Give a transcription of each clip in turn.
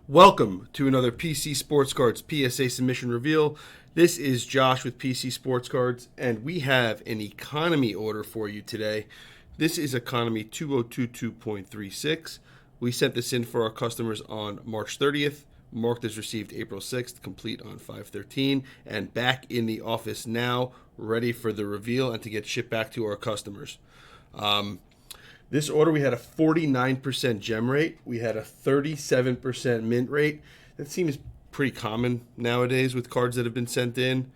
Welcome to another PC Sportscards PSA Submission Reveal. This is Josh with PC Sportscards, and we have an economy order for you today. This is economy 2022.36. We sent this in for our customers on March 30th, marked as received April 6th, complete on 5/13, and back in the office now, ready for the reveal and to get shipped back to our customers. This order, we had a 49% gem rate. We had a 37% mint rate. That seems pretty common nowadays with cards that have been sent in.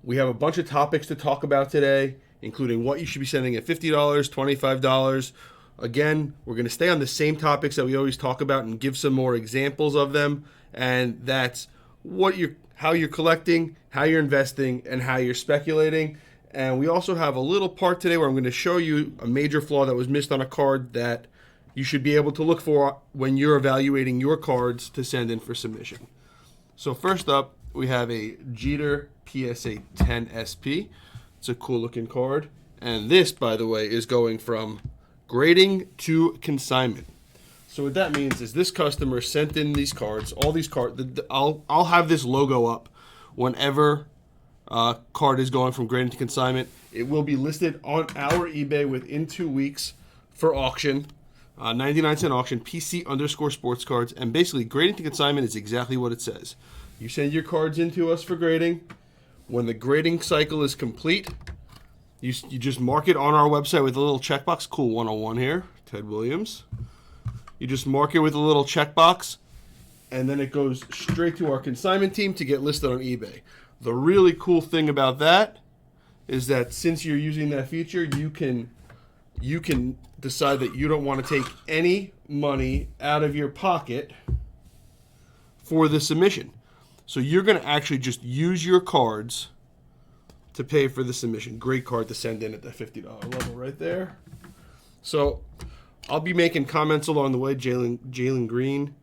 We have a bunch of topics to talk about today, including what you should be sending at $50, $25. Again, we're going to stay on the same topics that we always talk about and give some more examples of them. And that's how you're collecting, how you're investing, and how you're speculating. And we also have a little part today where I'm going to show you a major flaw that was missed on a card that you should be able to look for when you're evaluating your cards to send in for submission. So first up, we have a Jeter PSA 10 SP. It's a cool looking card. And this, by the way, is going from grading to consignment. So what that means is this customer sent in these cards, all these cards. I'll have this logo up whenever card is going from grading to consignment. It will be listed on our eBay within 2 weeks for auction, 99-cent auction, PC_Sportscards, and basically grading to consignment is exactly what it says. You send your cards in to us for grading. When the grading cycle is complete, you just mark it on our website with a little checkbox. Cool 101 here, Ted Williams. You just mark it with a little checkbox, and then it goes straight to our consignment team to get listed on eBay. The really cool thing about that is that since you're using that feature, you can decide that you don't want to take any money out of your pocket for the submission. So you're going to actually just use your cards to pay for the submission. Great card to send in at the $50 level right there. So I'll be making comments along the way, Jalen Green.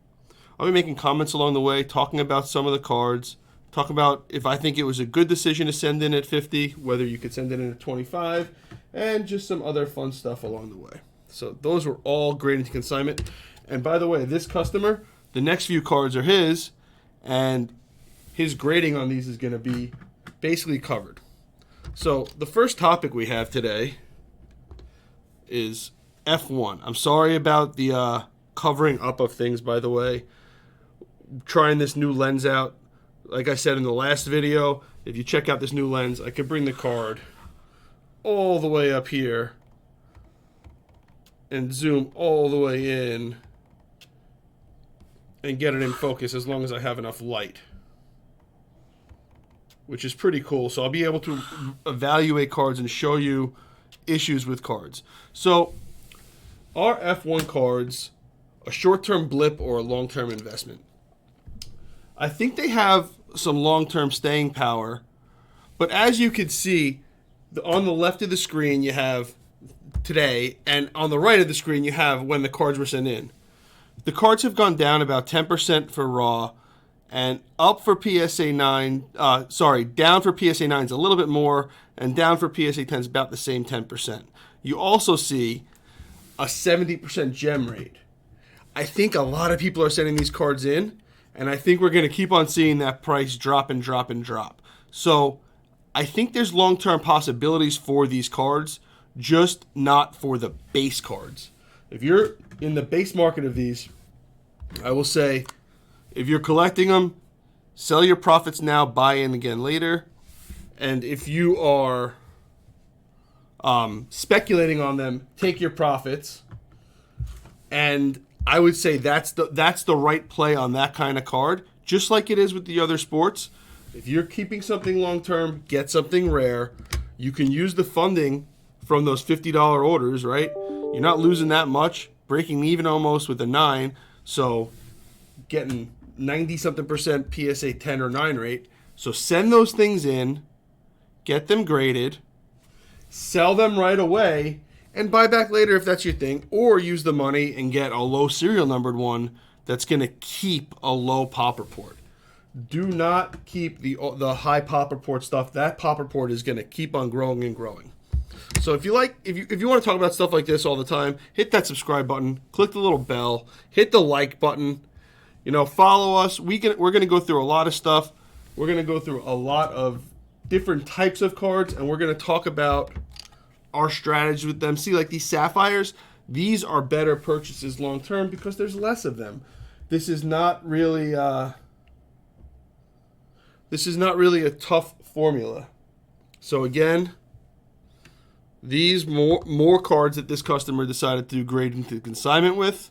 I'll be making comments along the way, talking about some of the cards. Talk about if I think it was a good decision to send in at 50, whether you could send it in at 25, and just some other fun stuff along the way. So those were all grading to consignment. And by the way, this customer, the next few cards are his, and his grading on these is going to be basically covered. So the first topic we have today is F1. I'm sorry about the covering up of things, by the way. Trying this new lens out. Like I said in the last video, if you check out this new lens, I could bring the card all the way up here and zoom all the way in and get it in focus as long as I have enough light, which is pretty cool. So I'll be able to evaluate cards and show you issues with cards. So are F1 cards a short-term blip or a long-term investment? I think they have some long-term staying power, but as you can see, on the left of the screen you have today, and on the right of the screen you have when the cards were sent in. The cards have gone down about 10% for raw, and up for PSA 9, down for PSA 9s a little bit more, and down for PSA 10s about the same 10%. You also see a 70% gem rate. I think a lot of people are sending these cards in, and I think we're going to keep on seeing that price drop and drop and drop. So I think there's long-term possibilities for these cards, just not for the base cards. If you're in the base market of these, I will say, if you're collecting them, sell your profits now, buy in again later. And if you are speculating on them, take your profits. And I would say that's the right play on that kind of card, just like it is with the other sports. If you're keeping something long-term, get something rare. You can use the funding from those $50 orders, right? You're not losing that much, breaking even almost with a 9, so getting 90-something% PSA 10 or 9 rate. So send those things in, get them graded, sell them right away, and buy back later if that's your thing, or use the money and get a low serial numbered one that's going to keep a low pop report. Do not keep the high pop report stuff. That pop report is going to keep on growing and growing. So if you want to talk about stuff like this all the time, hit that subscribe button, click the little bell, hit the like button. You know, follow us. We're going to go through a lot of stuff. We're going to go through a lot of different types of cards, and we're going to talk about our strategy with them. See, like these sapphires, these are better purchases long term because there's less of them. This is not really a tough formula. So again, these more cards that this customer decided to grade into consignment with.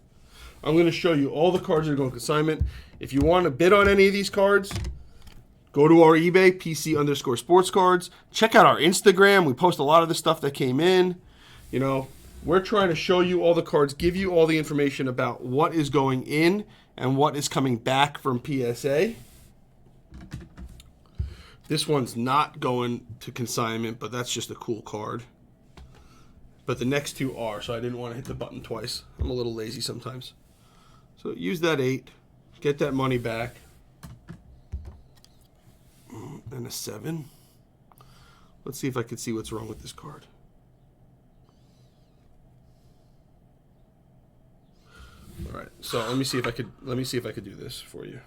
I'm going to show you all the cards that are going consignment. If you want to bid on any of these cards, go to our eBay, PC_Sportscards. Check out our Instagram. We post a lot of the stuff that came in. You know, we're trying to show you all the cards, give you all the information about what is going in and what is coming back from PSA. This one's not going to consignment, but that's just a cool card. But the next two are, so I didn't want to hit the button twice. I'm a little lazy sometimes. So use that 8, get that money back. And a 7. Let's see if I can see what's wrong with this card. All right, so let me see if I could do this for you.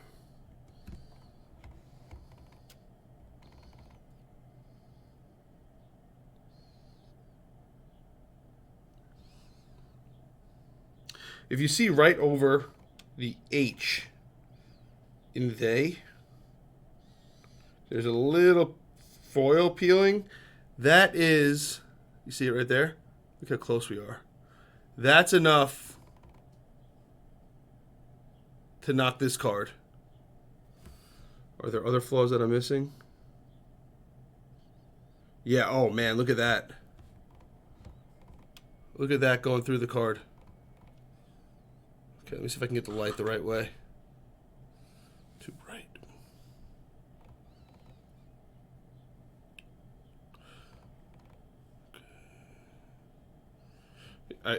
If you see right over the H in they, there's a little foil peeling. That is, you see it right there? Look how close we are. That's enough to knock this card. Are there other flaws that I'm missing? Yeah, oh man, look at that. Look at that going through the card. Okay, let me see if I can get the light the right way. Too bright.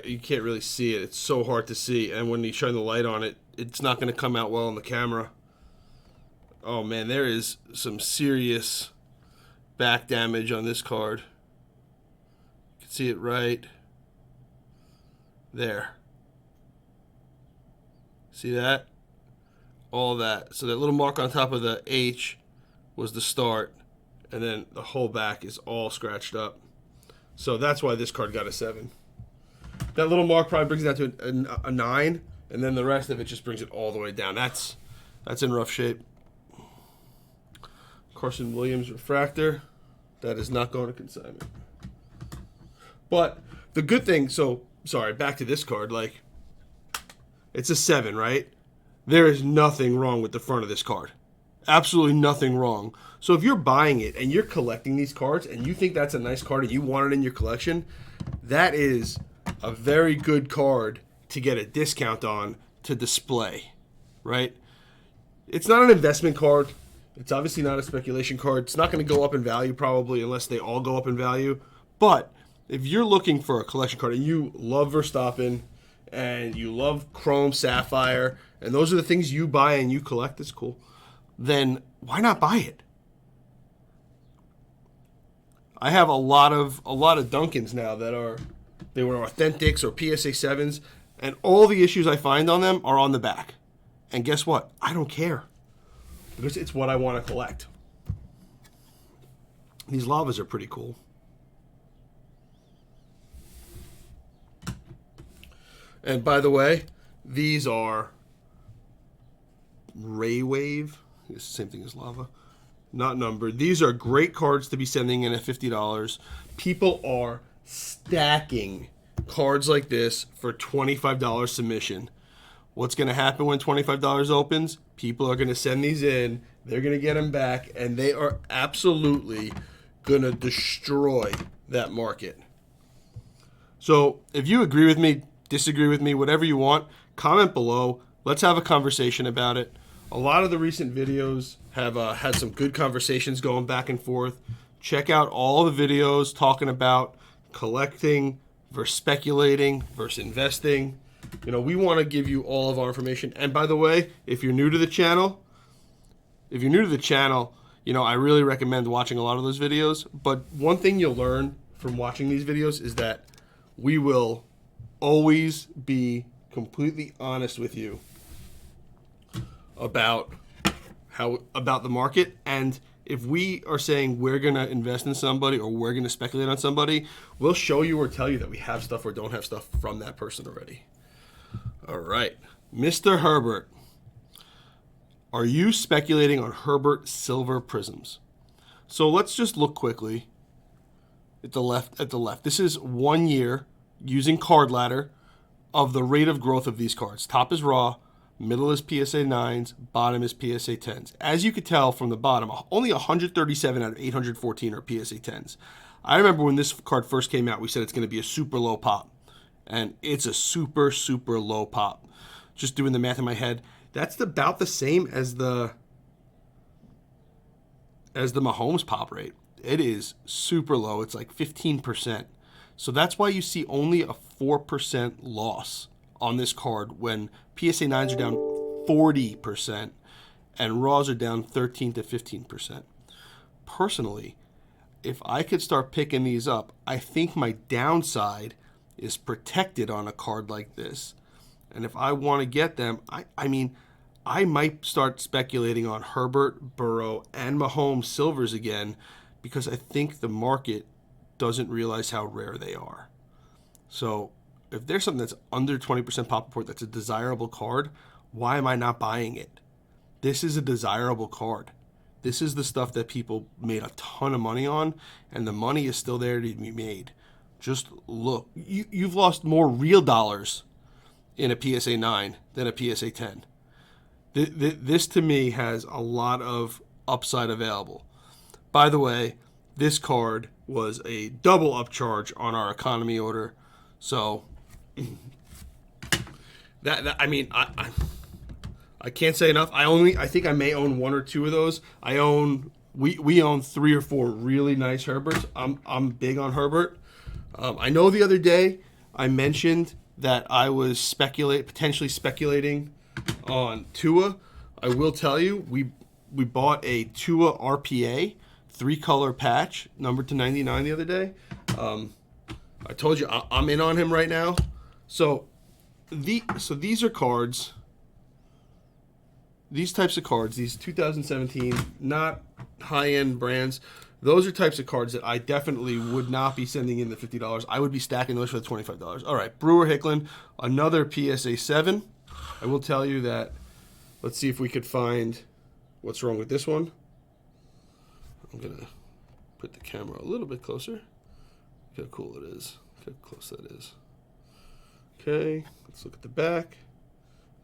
You can't really see it. It's so hard to see. And when you shine the light on it, it's not going to come out well on the camera. Oh, man, there is some serious back damage on this card. You can see it right there. See that? All that. So that little mark on top of the H was the start, and then the whole back is all scratched up. So that's why this card got a 7. That little mark probably brings it down to a 9, and then the rest of it just brings it all the way down. That's in rough shape. Carson Williams refractor. That is not going to consignment. But the good thing, so sorry, back to this card, like, it's a 7, right? There is nothing wrong with the front of this card. Absolutely nothing wrong. So if you're buying it and you're collecting these cards and you think that's a nice card and you want it in your collection, that is a very good card to get a discount on to display, right? It's not an investment card. It's obviously not a speculation card. It's not going to go up in value probably unless they all go up in value. But if you're looking for a collection card and you love Verstappen, and you love Chrome, Sapphire, and those are the things you buy and you collect, that's cool, then why not buy it? I have a lot of Duncans now that they were Authentics or PSA 7s, and all the issues I find on them are on the back. And guess what? I don't care because it's what I want to collect. These lavas are pretty cool. And by the way, these are Ray Wave. It's the same thing as lava. Not numbered. These are great cards to be sending in at $50. People are stacking cards like this for $25 submission. What's going to happen when $25 opens? People are going to send these in. They're going to get them back, and they are absolutely going to destroy that market. So if you agree with me, disagree with me, whatever you want, comment below. Let's have a conversation about it. A lot of the recent videos have had some good conversations going back and forth. Check out all the videos talking about collecting versus speculating versus investing. You know, we want to give you all of our information. And by the way, if you're new to the channel, you know, I really recommend watching a lot of those videos. But one thing you'll learn from watching these videos is that we will always be completely honest with you about the market. And if we are saying we're going to invest in somebody or we're going to speculate on somebody, we'll show you or tell you that we have stuff or don't have stuff from that person already. All right. Mr. Herbert. Are you speculating on Herbert silver prisms? So let's just look quickly at the left. This is 1 year using card ladder of the rate of growth of these cards. Top is raw, middle is PSA 9s, bottom is PSA 10s. As you could tell from the bottom, only 137 out of 814 are PSA 10s. I remember when this card first came out, we said it's going to be a super low pop. And it's a super, super low pop. Just doing the math in my head, that's about the same as the Mahomes pop rate. It is super low. It's like 15%. So that's why you see only a 4% loss on this card when PSA 9s are down 40% and Raws are down 13 to 15%. Personally, if I could start picking these up, I think my downside is protected on a card like this. And if I want to get them, I might start speculating on Herbert, Burrow, and Mahomes silvers again because I think the market doesn't realize how rare they are. So if there's something that's under 20% pop report that's a desirable card, why am I not buying it? This is a desirable card. This is the stuff that people made a ton of money on, and the money is still there to be made. Just look. You've lost more real dollars in a PSA 9 than a PSA 10. This to me has a lot of upside available. By the way, this card was a double upcharge on our economy order. So I can't say enough. I think I may own one or two of those. We own 3 or 4 really nice Herberts. I'm big on Herbert. I know the other day I mentioned that I was potentially speculating on Tua. I will tell you, we bought a Tua RPA 3-color patch, numbered to 99 the other day. I told you I'm in on him right now. So these are cards. These types of cards, these 2017, not high-end brands, those are types of cards that I definitely would not be sending in the $50. I would be stacking those for the $25. All right, Brewer Hicklin, another PSA 7. I will tell you that, let's see if we could find what's wrong with this one. I'm going to put the camera a little bit closer. Look how cool it is. Look how close that is. Okay, let's look at the back.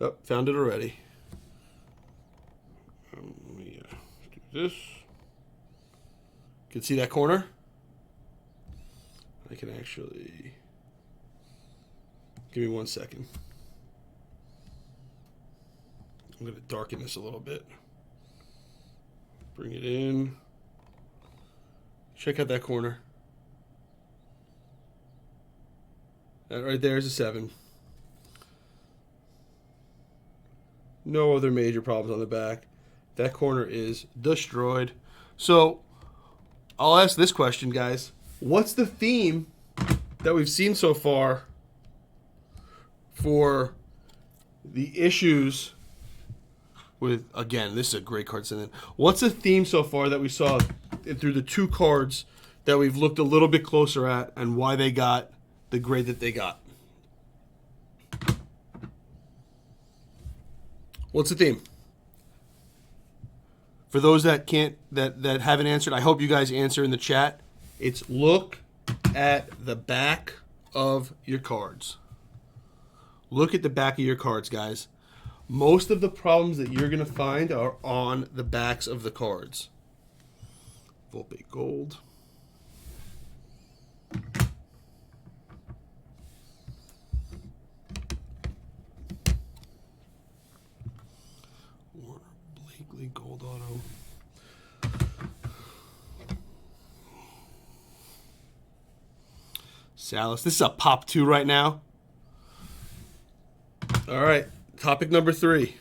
Oh, found it already. Let me do this. You can see that corner. I can actually... Give me 1 second. I'm going to darken this a little bit. Bring it in. Check out that corner. That right there is a 7. No other major problems on the back. That corner is destroyed. So, I'll ask this question, guys. What's the theme that we've seen so far for the issues with, again, this is a great card send in. What's the theme so far that we saw through the 2 cards that we've looked a little bit closer at and why they got the grade that they got? What's the theme? For those that haven't answered, I hope you guys answer in the chat. It's look at the back of your cards. Look at the back of your cards, guys. Most of the problems that you're going to find are on the backs of the cards. Volpe Gold. Warner Blakely Gold Auto. Salas. This is a pop 2 right now. All right. Topic number 3.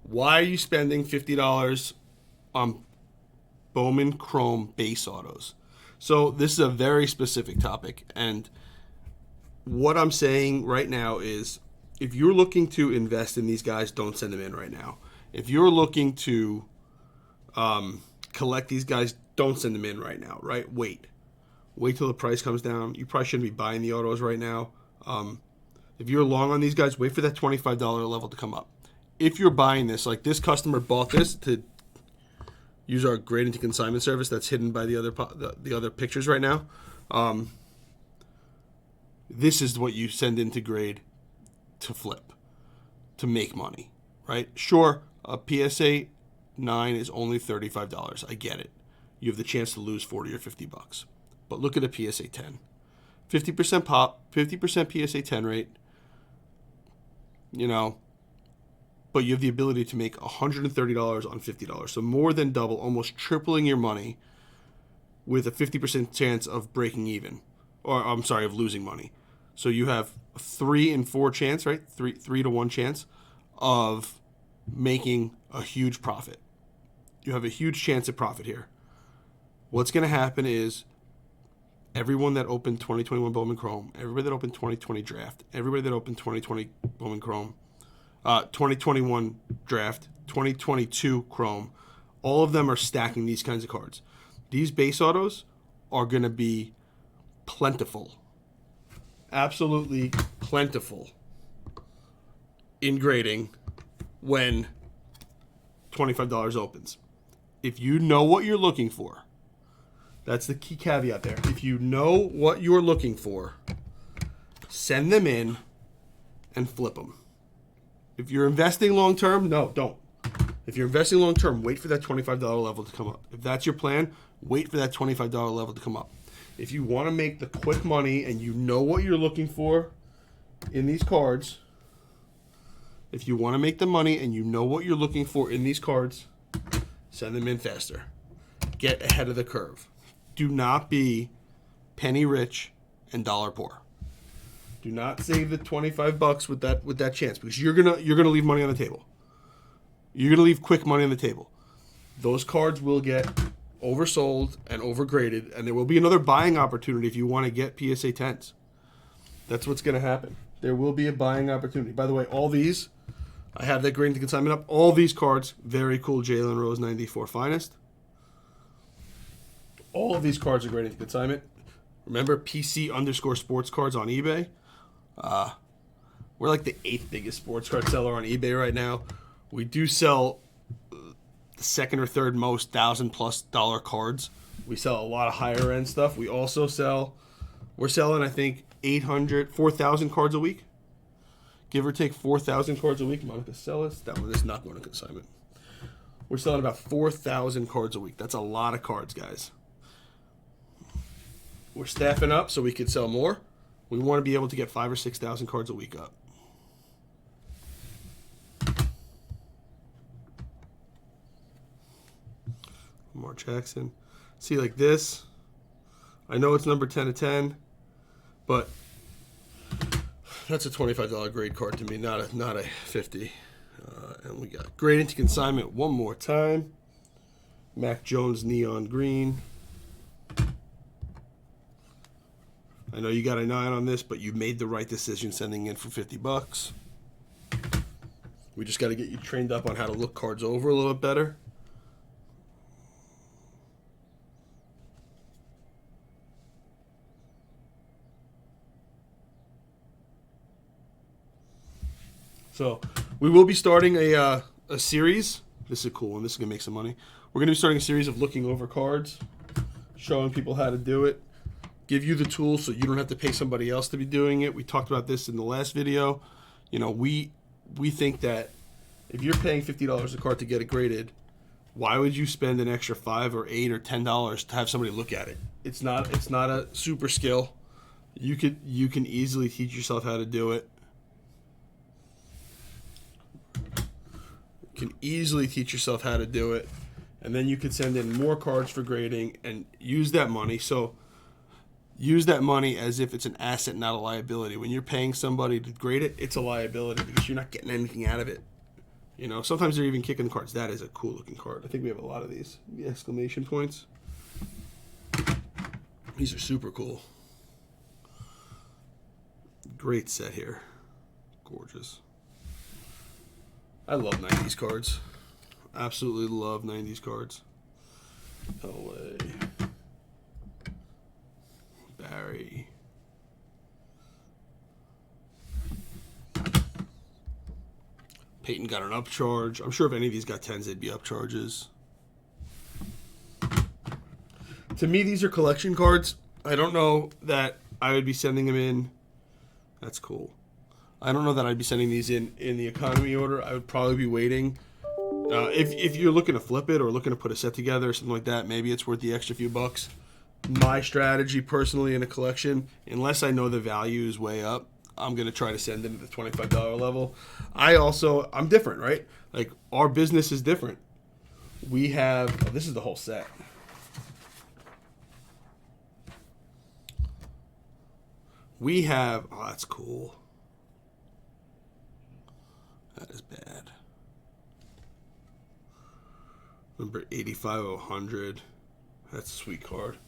Why are you spending $50 on Bowman Chrome base autos? So this is a very specific topic. And what I'm saying right now is if you're looking to invest in these guys, don't send them in right now. If you're looking to collect these guys, don't send them in right now, right? Wait till the price comes down. You probably shouldn't be buying the autos right now. If you're long on these guys, wait for that $25 level to come up. If you're buying this, like this customer bought this to use our grade into consignment service that's hidden by the other pictures right now. This is what you send into grade to flip, to make money, right? Sure, a PSA 9 is only $35. I get it. You have the chance to lose 40 or 50 bucks. But look at a PSA 10. 50% pop, 50% PSA 10 rate, but you have the ability to make $130 on $50. So more than double, almost tripling your money with a 50% chance of breaking even. Or, I'm sorry, of losing money. So you have a 3 in 4 chance, right? 3 to 1 chance of making a huge profit. You have a huge chance of profit here. What's going to happen is everyone that opened 2021 Bowman Chrome, everybody that opened 2020 Draft, everybody that opened 2020 Bowman Chrome, 2021 Draft, 2022 Chrome, all of them are stacking these kinds of cards. These base autos are going to be plentiful. Absolutely plentiful in grading when $25 opens. If you know what you're looking for, that's the key caveat there. If you know what you're looking for, send them in and flip them. If you're investing long term, no, don't. If you're investing long term, wait for that $25 level to come up. If that's your plan, wait for that $25 level to come up. If you want to make the quick money and you know what you're looking for in these cards, if you want to make the money and you know what you're looking for in these cards, send them in faster. Get ahead of the curve. Do not be penny rich and dollar poor. Do not save the $25 with that chance, because you're gonna leave money on the table. You're gonna leave quick money on the table. Those cards will get oversold and overgraded, and there will be another buying opportunity if you want to get PSA 10s. That's what's gonna happen. There will be a buying opportunity. By the way, all these, I have that grade into consignment up. All these cards, very cool Jalen Rose 94 Finest. All of these cards are graded into consignment. Remember, PC_Sportscards on eBay. We're like the 8th biggest sports card seller on eBay right now. We do sell the 2nd or 3rd most $1,000+ cards. We sell a lot of higher end stuff. We also we're selling, I think, 4,000 cards a week. Give or take 4,000 cards a week. Monica Sellis. That one is not going to consignment. We're selling about 4,000 cards a week. That's a lot of cards, guys. We're staffing up so we could sell more. We want to be able to get 5,000 or 6,000 cards a week up. Lamar Jackson. See, like this. I know it's number 10 of 10, but that's a $25 grade card to me, not a 50. And we got grade into consignment one more time. Mac Jones neon green. I know you got an eye on this, but you made the right decision sending in for $50. We just got to get you trained up on how to look cards over a little bit better. So we will be starting a series. This is a cool one. This is going to make some money. We're going to be starting a series of looking over cards, showing people how to do it, give you the tools so you don't have to pay somebody else to be doing it. We talked about this in the last video. We think that if you're paying $50 a card to get it graded, why would you spend an extra $5 or $8 or $10 to have somebody look at it? It's not a super skill. You can easily teach yourself how to do it. Can easily teach yourself how to do it, and then you could send in more cards for grading and use that money. So use that money as if it's an asset, not a liability. When you're paying somebody to grade it, it's a liability because you're not getting anything out of it. Sometimes they're even kicking the cards. That is a cool looking card. I think we have a lot of these. The exclamation points. These are super cool. Great set here. Gorgeous. I love 90s cards. Absolutely love 90s cards. LA. Barry. Peyton got an upcharge. I'm sure if any of these got 10s, they'd be upcharges. To me, these are collection cards. I don't know that I would be sending them in. That's cool. I don't know that I'd be sending these in the economy order. I would probably be waiting. If you're looking to flip it or looking to put a set together or something like that, maybe it's worth the extra few bucks. My strategy personally in a collection, unless I know the value is way up, I'm going to try to send it at the $25 level. I'm different, right? Like, our business is different. We have, this is the whole set. We have, that's cool. That is bad. Number 85 of 100. That's a sweet card.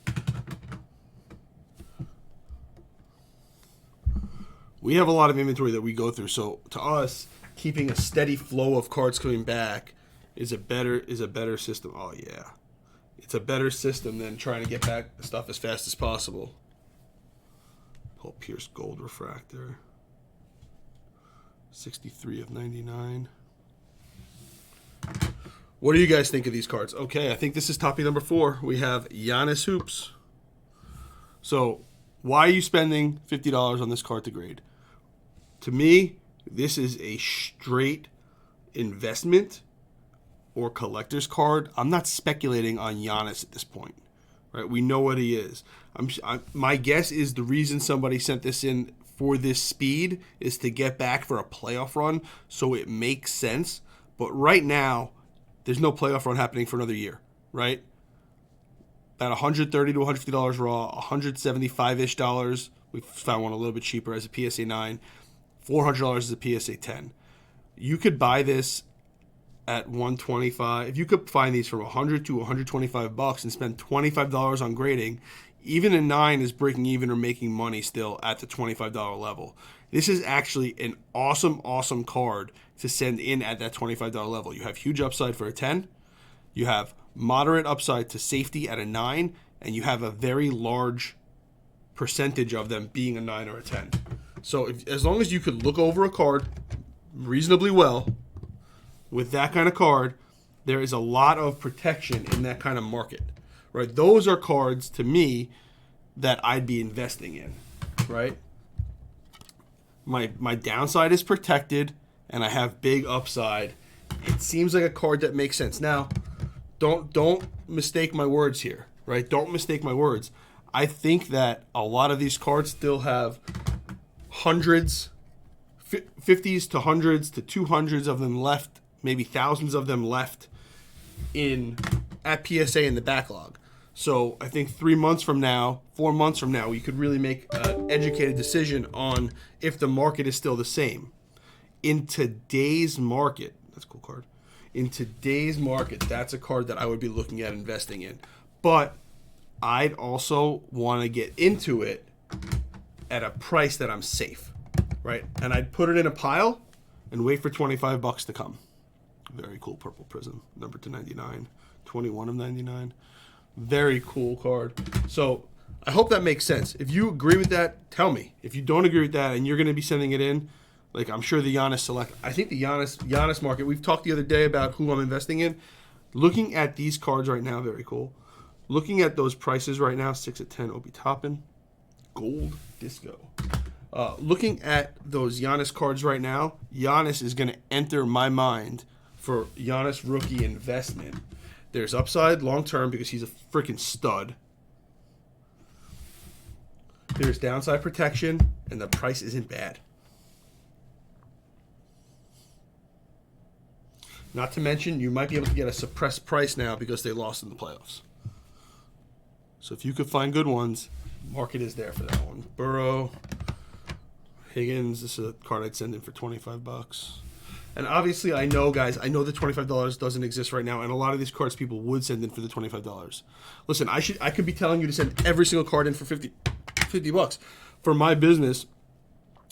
We have a lot of inventory that we go through, so to us, keeping a steady flow of cards coming back is a better system. Oh yeah, it's a better system than trying to get back the stuff as fast as possible. Paul Pierce Gold Refractor, 63 of 99. What do you guys think of these cards? Okay, I think this is topic number 4. We have Giannis Hoops. So, why are you spending $50 on this card to grade? To me, this is a straight investment or collector's card. I'm not speculating on Giannis at this point. Right? We know what he is. My guess is the reason somebody sent this in for this speed is to get back for a playoff run, so it makes sense. But right now, there's no playoff run happening for another year, right? About $130 to $150 raw, $175-ish dollars. We found one a little bit cheaper as a PSA 9. $400 as a PSA 10. You could buy this at $125. If you could find these for $100 to $125 and spend $25 on grading, even a 9 is breaking even or making money still at the $25 level. This is actually an awesome, awesome card to send in at that $25 level. You have huge upside for a 10. You have moderate upside to safety at a 9. And you have a very large percentage of them being a 9 or a 10. So as long as you could look over a card reasonably well with that kind of card, there is a lot of protection in that kind of market, right? Those are cards, to me, that I'd be investing in, right? My downside is protected, and I have big upside. It seems like a card that makes sense. Now, don't mistake my words here, right? Don't mistake my words. I think that a lot of these cards still have hundreds, 50s to hundreds to 200s of them left, maybe thousands of them left at PSA in the backlog. So I think 3 months from now, 4 months from now, we could really make an educated decision on if the market is still the same. In today's market, that's a cool card. In today's market, that's a card that I would be looking at investing in. But I'd also want to get into it at a price that I'm safe, right? And I'd put it in a pile and wait for $25 to come. Very cool purple prism, number 299, 21 of 99. Very cool card. So I hope that makes sense. If you agree with that, tell me. If you don't agree with that and you're going to be sending it in, like I'm sure the Giannis select. I think the Giannis market, we've talked the other day about who I'm investing in. Looking at these cards right now, very cool. Looking at those prices right now, 6 of 10 Obi Toppin. Gold Disco. Looking at those Giannis cards right now, Giannis is going to enter my mind for Giannis rookie investment. There's upside long term because he's a freaking stud. There's downside protection, and the price isn't bad. Not to mention, you might be able to get a suppressed price now because they lost in the playoffs. So if you could find good ones, market is there for that one. Burrow, Higgins, this is a card I'd send in for $25. And obviously, I know, guys, I know the $25 doesn't exist right now, and a lot of these cards people would send in for the $25. Listen, I could be telling you to send every single card in for $50 for my business.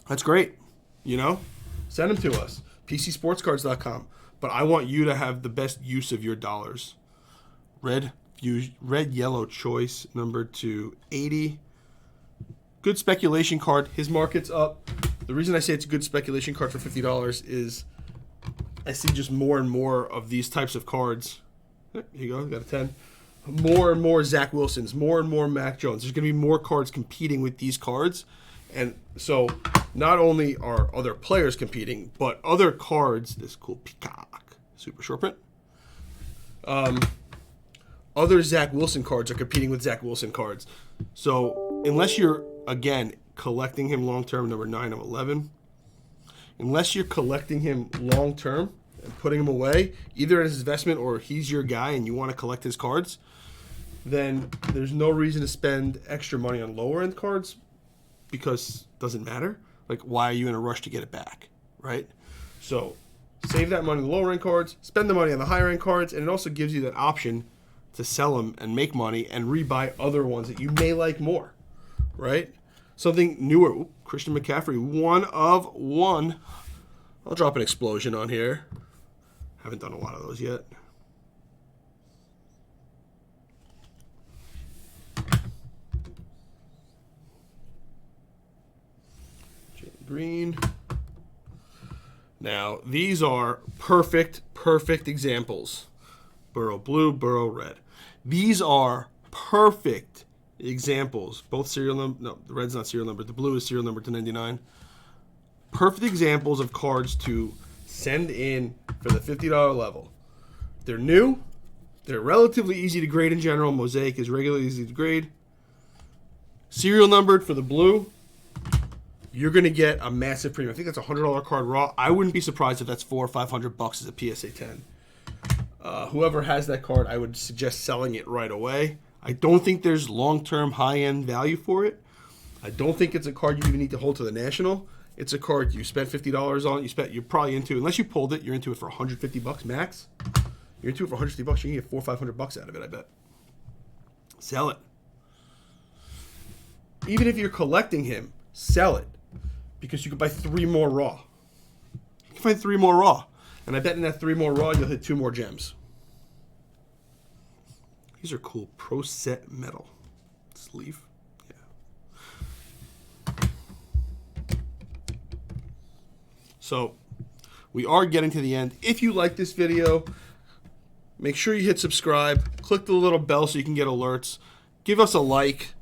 That's great, you know. Send them to us. PCSportscards.com. but I want you to have the best use of your dollars. Red yellow choice number 280. Good speculation card. His market's up. The reason I say it's a good speculation card for $50 is I see just more and more of these types of cards. Here you go, got a 10. More and more Zach Wilsons, more and more Mac Jones. There's going to be more cards competing with these cards. And so not only are other players competing, but other cards, this cool peacock, super short print. Other Zach Wilson cards are competing with Zach Wilson cards. So unless you're, again, collecting him long-term, number 9 of 11, unless you're collecting him long-term and putting him away, either as investment or he's your guy and you want to collect his cards, then there's no reason to spend extra money on lower-end cards because it doesn't matter. Like, why are you in a rush to get it back, right? So save that money on the lower-end cards, spend the money on the higher-end cards, and it also gives you that option to sell them and make money and rebuy other ones that you may like more, right? Something newer. Ooh, Christian McCaffrey, 1 of 1. I'll drop an explosion on here. Haven't done a lot of those yet. Green. Now, these are perfect examples. Burrow blue, Burrow red. These are perfect examples. Both serial number. No, the red's not serial number. The blue is serial number to 99. Perfect examples of cards to send in for the $50 level. They're new. They're relatively easy to grade in general. Mosaic is regularly easy to grade. Serial numbered for the blue. You're going to get a massive premium. I think that's a $100 card raw. I wouldn't be surprised if that's $400 or $500 as a PSA 10. Whoever has that card, I would suggest selling it right away. I don't think there's long-term high-end value for it. I don't think it's a card you even need to hold to the National. It's a card you spent $50 on. You're probably into, unless you pulled it, you're into it for $150 max. You're into it for $150. You're going to get $400 or $500 out of it, I bet. Sell it. Even if you're collecting him, sell it. Because you can buy 3 more raw. You can find 3 more raw. And I bet in that 3 more raw, you'll hit 2 more gems. These are cool. Pro Set Metal. Sleeve. Yeah. So, we are getting to the end. If you like this video, make sure you hit subscribe. Click the little bell so you can get alerts. Give us a like.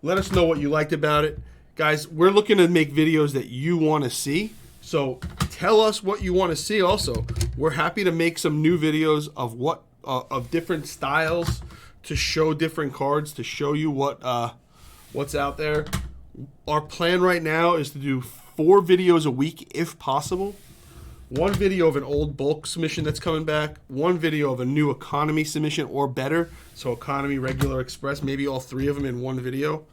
Let us know what you liked about it. Guys, we're looking to make videos that you want to see. So tell us what you want to see also. We're happy to make some new videos of of different styles to show different cards, to show you what's out there. Our plan right now is to do 4 videos a week if possible. 1 video of an old bulk submission that's coming back. 1 video of a new economy submission or better. So economy, regular, express, maybe all 3 of them in 1 video.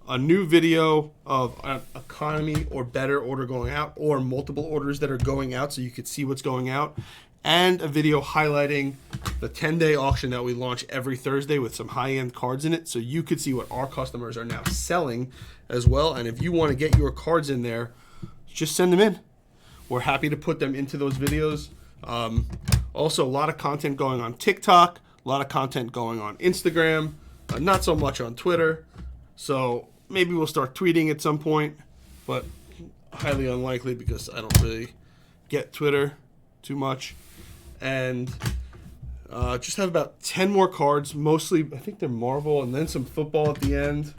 A new video of an economy or better order going out, or multiple orders that are going out so you could see what's going out, and a video highlighting the 10-day auction that we launch every Thursday with some high-end cards in it so you could see what our customers are now selling as well. And if you want to get your cards in there, just send them in. We're happy to put them into those videos. Also, a lot of content going on TikTok, a lot of content going on Instagram, not so much on Twitter. So maybe we'll start tweeting at some point, but highly unlikely because I don't really get Twitter too much. And just have about 10 more cards, mostly I think they're Marvel, and then some football at the end.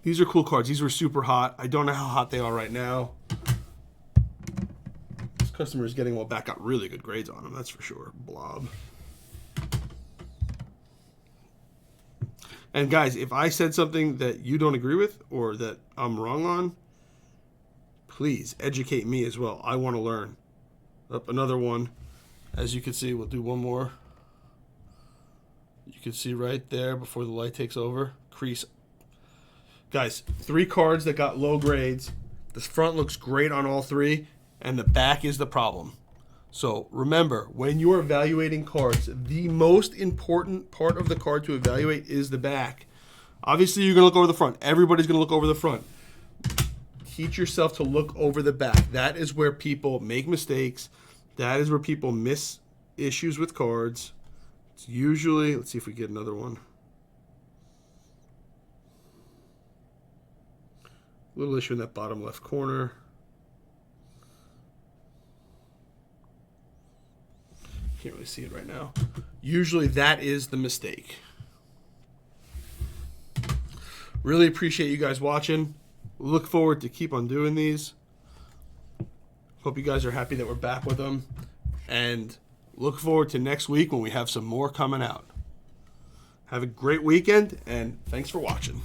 These are cool cards. These were super hot. I don't know how hot they are right now. This customer is getting well back. Got really good grades on them, that's for sure. Blob. And guys, if I said something that you don't agree with or that I'm wrong on, please educate me as well. I want to learn. Up another one. As you can see, we'll do one more. You can see right there before the light takes over. Crease. Guys, 3 cards that got low grades. The front looks great on all 3, and the back is the problem. So remember, when you're evaluating cards, the most important part of the card to evaluate is the back. Obviously, you're going to look over the front. Everybody's going to look over the front. teach yourself to look over the back. That is where people make mistakes. That is where people miss issues with cards. It's usually, let's see if we get another one. Little issue in that bottom left corner. Can't really see it right now. Usually that is the mistake. Really appreciate you guys watching. Look forward to keep on doing these. Hope you guys are happy that we're back with them. And look forward to next week when we have some more coming out. Have a great weekend, and thanks for watching.